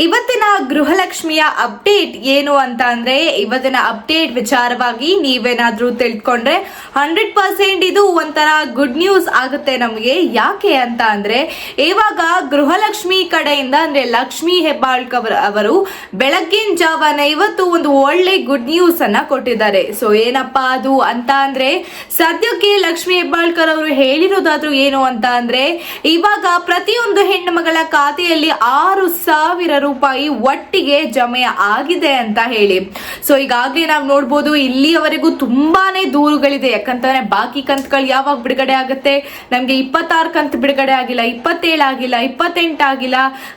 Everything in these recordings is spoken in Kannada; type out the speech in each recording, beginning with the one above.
ಇವತ್ತಿನ ಗೃಹಲಕ್ಷ್ಮಿಯ ಅಪ್ಡೇಟ್ ಏನು ಅಂತ ಅಂದ್ರೆ ಇವತ್ತಿನ ಅಪ್ಡೇಟ್ ವಿಚಾರವಾಗಿ ನೀವೇನಾದ್ರೂ ತಿಳ್ಕೊಂಡ್ರೆ 100% ಇದು ಒಂಥರ ಗುಡ್ ನ್ಯೂಸ್ ಆಗುತ್ತೆ ನಮಗೆ. ಯಾಕೆ ಅಂತ ಅಂದ್ರೆ ಇವಾಗ ಗೃಹಲಕ್ಷ್ಮಿ ಕಡೆಯಿಂದ ಅಂದ್ರೆ ಲಕ್ಷ್ಮಿ ಹೆಬ್ಬಾಳ್ಕರ್ ಅವರು ಬೆಳಗ್ಗಿನ ಜಾವನ ಇವತ್ತು ಒಂದು ಒಳ್ಳೆ ಗುಡ್ ನ್ಯೂಸ್ ಅನ್ನ ಕೊಟ್ಟಿದ್ದಾರೆ. ಸೊ ಏನಪ್ಪಾ ಅದು ಅಂತ ಅಂದ್ರೆ ಸದ್ಯಕ್ಕೆ ಲಕ್ಷ್ಮಿ ಹೆಬ್ಬಾಳ್ಕರ್ ಅವರು ಹೇಳಿರೋದಾದ್ರೂ ಏನು ಅಂತ ಅಂದ್ರೆ ಇವಾಗ ಪ್ರತಿಯೊಂದು ಹೆಣ್ಣು ಮಗಳ ಖಾತೆಯಲ್ಲಿ 6,000 ರೂಪಾಯಿ ಒಟ್ಟಿಗೆ ಜಮೆ ಆಗಿದೆ ಅಂತ ಹೇಳಿ. ಸೊ ಈಗಾಗಲೇ ನಾವು ನೋಡ್ಬೋದು ಇಲ್ಲಿಯವರೆಗೂ ತುಂಬಾನೇ ದೂರುಗಳಿದೆ. ಯಾಕಂತಂದ್ರೆ ಬಾಕಿ ಕಂತುಗಳು ಯಾವಾಗ ಬಿಡುಗಡೆ ಆಗುತ್ತೆ, ನಮ್ಗೆ 26 ಕಂತು ಬಿಡುಗಡೆ ಆಗಿಲ್ಲ, 27 ಆಗಿಲ್ಲ, 28 ಆಗಿಲ್ಲ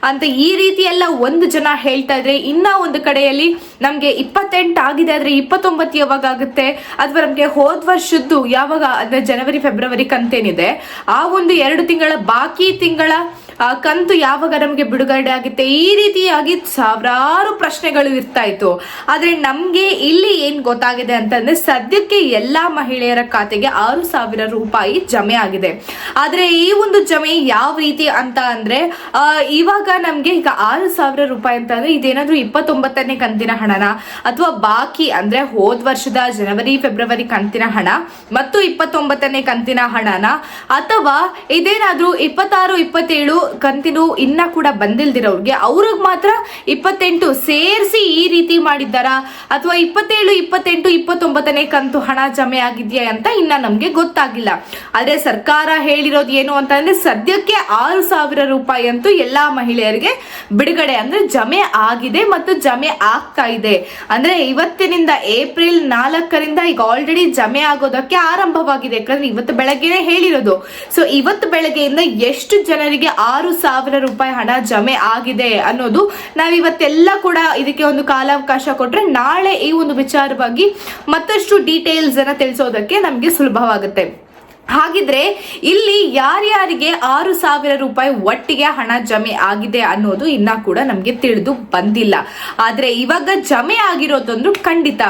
ಅಂತ ಈ ರೀತಿ ಎಲ್ಲ ಒಂದು ಜನ ಹೇಳ್ತಾ ಇದ್ರೆ, ಇನ್ನ ಒಂದು ಕಡೆಯಲ್ಲಿ ನಮ್ಗೆ 28 ಆಗಿದೆ ಆದ್ರೆ 29 ಯಾವಾಗ ಆಗುತ್ತೆ, ಅಥವಾ ನಮ್ಗೆ ಹೋದ್ ವರ್ಷದ್ದು ಯಾವಾಗ ಅಂದ್ರೆ ಜನವರಿ ಫೆಬ್ರವರಿ ಕಂತೇನಿದೆ ಆ ಒಂದು 2 ತಿಂಗಳ ಬಾಕಿ ತಿಂಗಳ ಕಂತು ಯಾವಾಗ ನಮ್ಗೆ ಬಿಡುಗಡೆ ಆಗುತ್ತೆ, ಈ ರೀತಿಯಾಗಿ ಸಾವಿರಾರು ಪ್ರಶ್ನೆಗಳು ಇರ್ತಾ ಇತ್ತು. ಆದ್ರೆ ನಮ್ಗೆ ಇಲ್ಲಿ ಏನ್ ಗೊತ್ತಾಗಿದೆ ಅಂತಂದ್ರೆ ಸದ್ಯಕ್ಕೆ ಎಲ್ಲಾ ಮಹಿಳೆಯರ ಖಾತೆಗೆ 6,000 ರೂಪಾಯಿ ಜಮೆ ಆಗಿದೆ. ಆದ್ರೆ ಈ ಒಂದು ಜಮೆ ಯಾವ ರೀತಿ ಅಂತ ಅಂದ್ರೆ ಇವಾಗ ನಮ್ಗೆ ಈಗ 6,000 ರೂಪಾಯಿ ಅಂತ ಅಂದ್ರೆ ಇದೇನಾದ್ರೂ 29ನೇ ಕಂತಿನ ಹಣನ ಅಥವಾ ಬಾಕಿ ಅಂದ್ರೆ ಹೋದ್ ವರ್ಷದ ಜನವರಿ ಫೆಬ್ರವರಿ ಕಂತಿನ ಹಣ ಮತ್ತು 29ನೇ ಕಂತಿನ ಹಣನ, ಅಥವಾ ಇದೇನಾದ್ರೂ 26 27 ಕಂತಿನು ಇನ್ನ ಕೂಡ ಬಂದಿಲ್ದಿರೋರ್ಗೆ ಅವ್ರಿಗೆ ಮಾತ್ರ 28 ಸೇರಿಸಿ ಈ ರೀತಿ ಮಾಡಿದ್ದಾರ, ಅಥವಾ 27 28 29ನೇ ಕಂತು ಹಣ ಜಮೆ ಆಗಿದ್ಯಾ ಅಂತ ಇನ್ನ ನಮ್ಗೆ ಗೊತ್ತಾಗಿಲ್ಲ. ಆದ್ರೆ ಸರ್ಕಾರ ಹೇಳಿರೋದು ಏನು ಅಂತ ಅಂದ್ರೆ ಸದ್ಯಕ್ಕೆ 6,000 ರೂಪಾಯಿ ಅಂತೂ ಎಲ್ಲಾ ಮಹಿಳೆಯರಿಗೆ ಬಿಡುಗಡೆ ಅಂದ್ರೆ ಜಮೆ ಆಗಿದೆ ಮತ್ತು ಜಮೆ ಆಗ್ತಾ ಇದೆ. ಅಂದ್ರೆ ಇವತ್ತಿನಿಂದ ಏಪ್ರಿಲ್ 4ರಿಂದ ಈಗ ಆಲ್ರೆಡಿ ಜಮೆ ಆಗೋದಕ್ಕೆ ಆರಂಭವಾಗಿದೆ. ಯಾಕಂದ್ರೆ ಇವತ್ತು ಬೆಳಗ್ಗೆನೆ ಹೇಳಿರೋದು. ಸೊ ಇವತ್ತು ಬೆಳಗ್ಗೆಯಿಂದ ಎಷ್ಟು ಜನರಿಗೆ 6,000 ರೂಪಾಯಿ ಹಣ ಜಮೆ ಆಗಿದೆ ಅನ್ನೋದು ನಾವಿವತ್ತೆಲ್ಲ ಕೂಡ ಇದಕ್ಕೆ ಒಂದು ಕಾಲಾವಕಾಶ ಕೊಟ್ರೆ ನಾಳೆ ಈ ಒಂದು ವಿಚಾರವಾಗಿ ಮತ್ತಷ್ಟು ಡೀಟೇಲ್ಸ್ ಅನ್ನ ತಿಳಿಸೋದಕ್ಕೆ ನಮ್ಗೆ ಸುಲಭವಾಗುತ್ತೆ. ಹಾಗಿದ್ರೆ ಇಲ್ಲಿ ಯಾರ್ಯಾರಿಗೆ 6,000 ರೂಪಾಯಿ ಒಟ್ಟಿಗೆ ಹಣ ಜಮೆ ಆಗಿದೆ ಅನ್ನೋದು ಇನ್ನ ಕೂಡ ನಮ್ಗೆ ತಿಳಿದು ಬಂದಿಲ್ಲ. ಆದ್ರೆ ಇವಾಗ ಜಮೆ ಆಗಿರೋದೊಂದು ಖಂಡಿತ.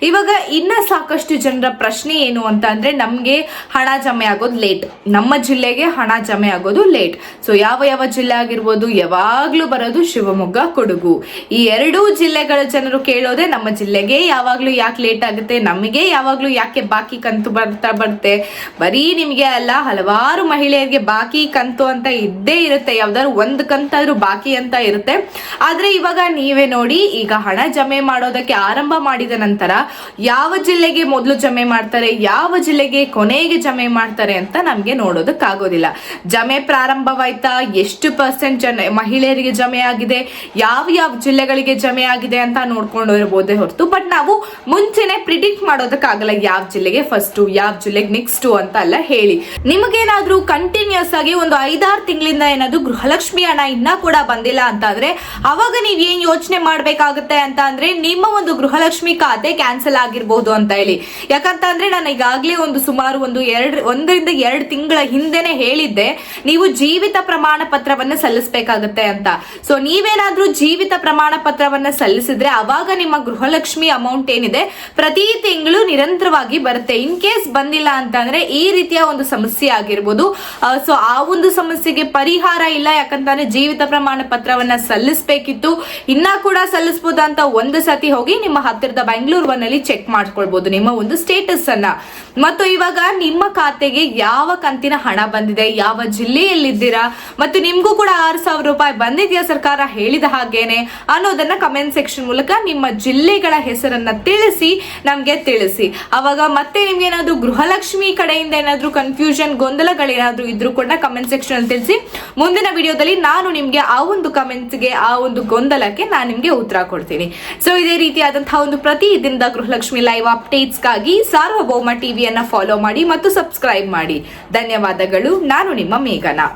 ಇವಾಗ ಇನ್ನ ಸಾಕಷ್ಟು ಜನರ ಪ್ರಶ್ನೆ ಏನು ಅಂತ ಅಂದ್ರೆ ನಮ್ಗೆ ಹಣ ಜಮೆ ಆಗೋದು ಲೇಟ್, ನಮ್ಮ ಜಿಲ್ಲೆಗೆ ಹಣ ಜಮೆ ಆಗೋದು ಲೇಟ್. ಸೊ ಯಾವ ಜಿಲ್ಲೆ ಆಗಿರ್ಬೋದು, ಯಾವಾಗ್ಲೂ ಬರೋದು ಶಿವಮೊಗ್ಗ, ಕೊಡಗು, ಈ 2 ಜಿಲ್ಲೆಗಳ ಜನರು ಕೇಳೋದೆ ನಮ್ಮ ಜಿಲ್ಲೆಗೆ ಯಾವಾಗ್ಲೂ ಯಾಕೆ ಲೇಟ್ ಆಗುತ್ತೆ, ನಮಗೆ ಯಾವಾಗ್ಲೂ ಯಾಕೆ ಬಾಕಿ ಕಂತು ಬರುತ್ತೆ. ಬರೀ ನಿಮ್ಗೆ ಅಲ್ಲ, ಹಲವಾರು ಮಹಿಳೆಯರಿಗೆ ಬಾಕಿ ಕಂತು ಅಂತ ಇದ್ದೇ ಇರುತ್ತೆ, ಯಾವ್ದಾದ್ರು ಒಂದು ಕಂತಾದ್ರೂ ಬಾಕಿ ಅಂತ ಇರುತ್ತೆ. ಆದ್ರೆ ಇವಾಗ ನೀವೇ ನೋಡಿ, ಈಗ ಹಣ ಜಮೆ ಮಾಡೋದಕ್ಕೆ ಆರಂಭ ಮಾಡಿದ ನಂತರ ಯಾವ ಜಿಲ್ಲೆಗೆ ಮೊದಲು ಜಮೆ ಮಾಡ್ತಾರೆ, ಯಾವ ಜಿಲ್ಲೆಗೆ ಕೊನೆಗೆ ಜಮೆ ಮಾಡ್ತಾರೆ ಅಂತ ನಮ್ಗೆ ನೋಡೋದಕ್ಕಾಗೋದಿಲ್ಲ. ಜಮೆ ಪ್ರಾರಂಭವಾಯ್ತಾ, ಎಷ್ಟು % ಮಹಿಳೆಯರಿಗೆ ಜಮೆ ಆಗಿದೆ, ಯಾವ ಜಿಲ್ಲೆಗಳಿಗೆ ಜಮೆ ಆಗಿದೆ ಅಂತ ನೋಡ್ಕೊಂಡು ಇರಬಹುದೇ ಹೊರತು ಬಟ್ ನಾವು ಮುಂಚೆನೆ ಪ್ರಿಡಿಕ್ಟ್ ಮಾಡೋದಕ್ಕಾಗಲ್ಲ ಯಾವ ಜಿಲ್ಲೆಗೆ ಫಸ್ಟ್, ಯಾವ ಜಿಲ್ಲೆಗೆ ನೆಕ್ಸ್ಟ್ ಅಂತ ಅಲ್ಲ ಹೇಳಿ. ನಿಮಗೇನಾದ್ರೂ ಕಂಟಿನ್ಯೂಸ್ ಆಗಿ ಒಂದು 5-6 ತಿಂಗಳಿಂದ ಏನಾದ್ರು ಗೃಹಲಕ್ಷ್ಮಿ ಹಣ ಇನ್ನ ಕೂಡ ಬಂದಿಲ್ಲ ಅಂತ ಅಂದ್ರೆ ಅವಾಗ ನೀವ್ ಏನ್ ಯೋಚನೆ ಮಾಡ್ಬೇಕಾಗುತ್ತೆ ಅಂತ ಅಂದ್ರೆ ನಿಮ್ಮ ಒಂದು ಗೃಹಲಕ್ಷ್ಮಿ ಖಾತೆ ಕ್ಯಾನ್ಸಲ್ ಆಗಿರ್ಬಹುದು ಅಂತ ಹೇಳಿ. ಯಾಕಂತ ಅಂದ್ರೆ ನಾನು ಈಗಾಗ್ಲೇ ಸುಮಾರು 1ರಿಂದ 2 ತಿಂಗಳ ಹಿಂದೆನೆ ಹೇಳಿದ್ದೆ ನೀವು ಜೀವಿತ ಪ್ರಮಾಣ ಪತ್ರವನ್ನ ಸಲ್ಲಿಸಬೇಕಾಗುತ್ತೆ ಅಂತ. ಸೊ ನೀವೇನಾದ್ರೂ ಜೀವಿತ ಪ್ರಮಾಣ ಪತ್ರವನ್ನ ಸಲ್ಲಿಸಿದ್ರೆ ಅವಾಗ ನಿಮ್ಮ ಗೃಹಲಕ್ಷ್ಮಿ ಅಮೌಂಟ್ ಏನಿದೆ ಪ್ರತಿ ತಿಂಗಳು ನಿರಂತರವಾಗಿ ಬರುತ್ತೆ. ಇನ್ ಕೇಸ್ ಬಂದಿಲ್ಲ ಅಂತ ಅಂದ್ರೆ ಈ ರೀತಿಯ ಒಂದು ಸಮಸ್ಯೆ ಆಗಿರ್ಬೋದು. ಸೊ ಆ ಒಂದು ಸಮಸ್ಯೆಗೆ ಪರಿಹಾರ ಇಲ್ಲ. ಯಾಕಂತಂದ್ರೆ ಜೀವಿತ ಪ್ರಮಾಣ ಪತ್ರವನ್ನ ಸಲ್ಲಿಸಬೇಕಿತ್ತು, ಇನ್ನ ಕೂಡ ಸಲ್ಲಿಸಬಹುದು ಅಂತ ಒಂದು ಸತಿ ಹೋಗಿ ನಿಮ್ಮ ಹತ್ತಿರದ ಬೆಂಗಳೂರು ನಲ್ಲಿ ಚೆಕ್ ಮಾಡ್ಕೊಳ್ಬಹುದು ನಿಮ್ಮ ಒಂದು ಸ್ಟೇಟಸ್ ಅನ್ನ. ಮತ್ತು ಇವಾಗ ನಿಮ್ಮ ಖಾತೆಗೆ ಯಾವ ಕಂತಿನ ಹಣ ಬಂದಿದೆ, ಯಾವ ಜಿಲ್ಲೆಯಲ್ಲಿದ್ದೀರಾ, ಮತ್ತು ನಿಮ್ಗೂ ಕೂಡ 6,000 ರೂಪಾಯಿ ಬಂದಿದೆಯಾ ಸರ್ಕಾರ ಹೇಳಿದ ಹಾಗೇನೆ ಅನ್ನೋದನ್ನ ಕಮೆಂಟ್ ಸೆಕ್ಷನ್ ಮೂಲಕ ನಿಮ್ಮ ಜಿಲ್ಲೆಗಳ ಹೆಸರನ್ನ ತಿಳಿಸಿ ನಮ್ಗೆ ತಿಳಿಸಿ. ಅವಾಗ ಮತ್ತೆ ನಿಮ್ಗೆ ಏನಾದ್ರು ಗೃಹಲಕ್ಷ್ಮಿ ಕಡೆಯಿಂದ ಏನಾದ್ರೂ ಕನ್ಫ್ಯೂಷನ್ ಗೊಂದಲಗಳೇನಾದ್ರೂ ಇದ್ರೂ ಕೂಡ ಕಮೆಂಟ್ ಸೆಕ್ಷನ್ ಅಲ್ಲಿ ತಿಳಿಸಿ. ಮುಂದಿನ ವಿಡಿಯೋದಲ್ಲಿ ನಾನು ನಿಮ್ಗೆ ಆ ಒಂದು ಕಮೆಂಟ್ಸ್ಗೆ, ಆ ಒಂದು ಗೊಂದಲಕ್ಕೆ ನಾನು ನಿಮ್ಗೆ ಉತ್ತರ ಕೊಡ್ತೀನಿ. ಸೊ ಇದೇ ರೀತಿಯಾದಂತಹ ಒಂದು ಪ್ರತಿ ದಿನದ ಗೃಹಲಕ್ಷ್ಮಿ ಲೈವ್ ಅಪ್ಡೇಟ್ಸ್ಗಾಗಿ ಸಾರ್ವಭೌಮ ಟಿವಿಯನ್ನ ಫಾಲೋ ಮಾಡಿ ಮತ್ತು ಸಬ್ಸ್ಕ್ರೈಬ್ ಮಾಡಿ. ಧನ್ಯವಾದಗಳು. ನಾನು ನಿಮ್ಮ ಮೇಘನಾ.